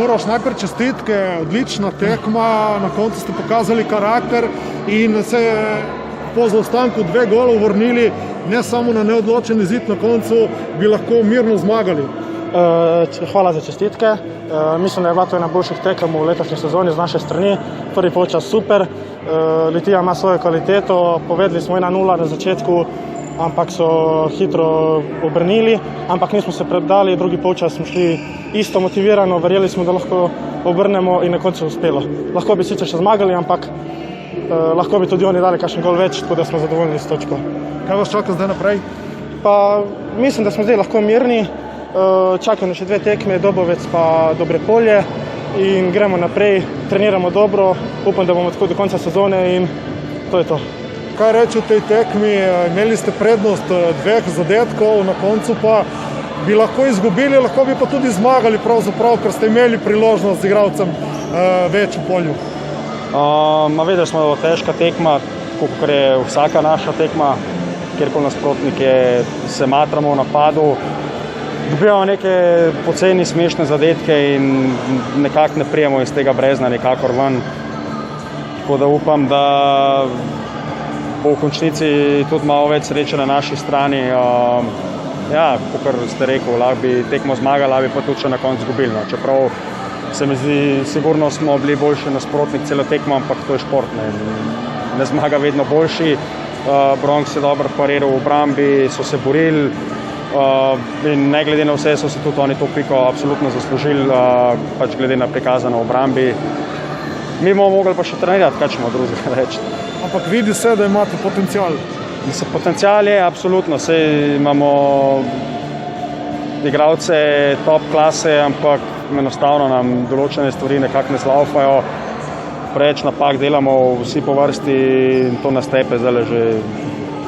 Uroš, najprej čestitke, odlična tekma, na koncu ste pokazali karakter in se po zaostanku 2 golov vrnili ne samo na neodločen izid, na koncu bi lahko mirno zmagali. Hvala za čestitke. Mislim, da je bila to ena boljših tekem v letošnji sezoni z naše strani. Prvi polčas super, Litija ima svojo kvaliteto, povedali smo 1-0 na začetku, ampak so hitro obrnili, ampak nismo se predali, drugi polčas smo šli isto motivirano, verjeli smo, da lahko obrnemo in na koncu uspelo. Lahko bi sicer še zmagali, ampak lahko bi tudi oni dali kakšen gol več, tako da smo zadovoljni s točko. Kaj vas čaka zdaj naprej? Pa mislim, da smo zdaj lahko mirni, čakajo še 2 tekme, Dobovec pa Dobrepolje in gremo naprej, treniramo dobro, upam, da bomo tako do konca sezone in to je to. Kaj reči v tej tekmi, imeli ste prednost 2 zadetkov, na koncu pa bi lahko izgubili, lahko bi pa tudi zmagali pravzaprav, ker ste imeli priložnost z igralcem več v polju. Videli smo, da je težka tekma, kot je vsaka naša tekma, kjerkoli nasprotnike se matramo v napadu, dobivamo neke poceni smešne zadetke in nekako ne prijemo iz tega brezna nekakor ven. Tako da upam, da bo v končnici tudi malo več sreče na naši strani. Kakor ste rekel, lahko bi tekmo zmagali, lahko bi pa tudi še na koncu izgubili. Čeprav se mi zdi, sigurno smo bili boljši nasprotnik celo tekmo, ampak to je šport. Ne zmaga vedno boljši. Bronx je dobro pariral v obrambi, so se borili in ne glede na vse so se tudi oni to piko absolutno zaslužili, pač glede na prikazano v obrambi. Mi bomo mogli pa še trenirati, kaj ćemo drugega reči. Ampak vidi se, da imate potencial. Potencial je, absolutno. Sej imamo igralce top klase, ampak enostavno nam določene stvari nekako ne zlaufajo. Preveč napak delamo vsi po vrsti in to nas tepe zdaj že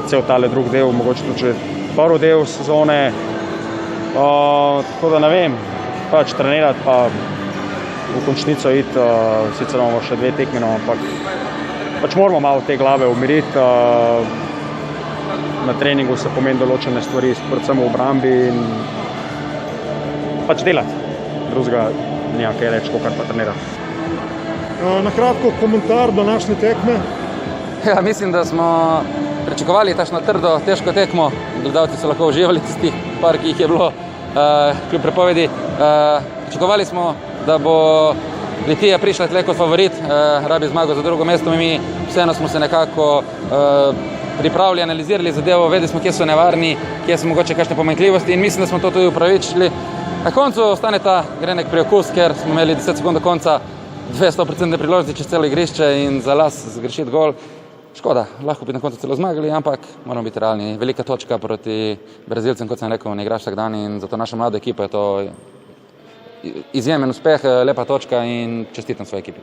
cel tale drug del, mogoče tudi že prvi del sezone. Tako da ne vem, pač trenirati pa v končnico iti, sicer imamo še 2 tekmi, ampak pač moramo malo te glave umiriti. Na treningu se pomeni določene stvari, predvsem v obrambi in pač delati. Drugega nima kaj reči, kakor pa trenirati. Na kratko komentar današnje tekme. Mislim, da smo pričakovali takšno trdo, težko tekmo. Gledalci so lahko uživali tistih par, ki jih je bilo kljub prepovedi. Pričakovali smo, da bo Litija prišla tle kot favorit, rabi zmago za drugo mesto. Mi vseeno smo se nekako pripravili, analizirali zadevo, vedeli smo, kje so nevarni, kje so mogoče kakšne pomanjkljivosti in mislim, da smo to tudi upravičili. Na koncu ostane ta grenek priokus, ker smo imeli 10 sekund do konca 200% priložnosti čez celo igrišče in za las zgrešiti gol. Škoda, lahko bi na koncu celo zmagali, ampak moramo biti realni. Velika točka proti Brazilcem, kot sem rekel, ne igraš vsak dan in za to našo mlado ekipo je to izjemen uspeh, lepa točka in čestitam svoji ekipi.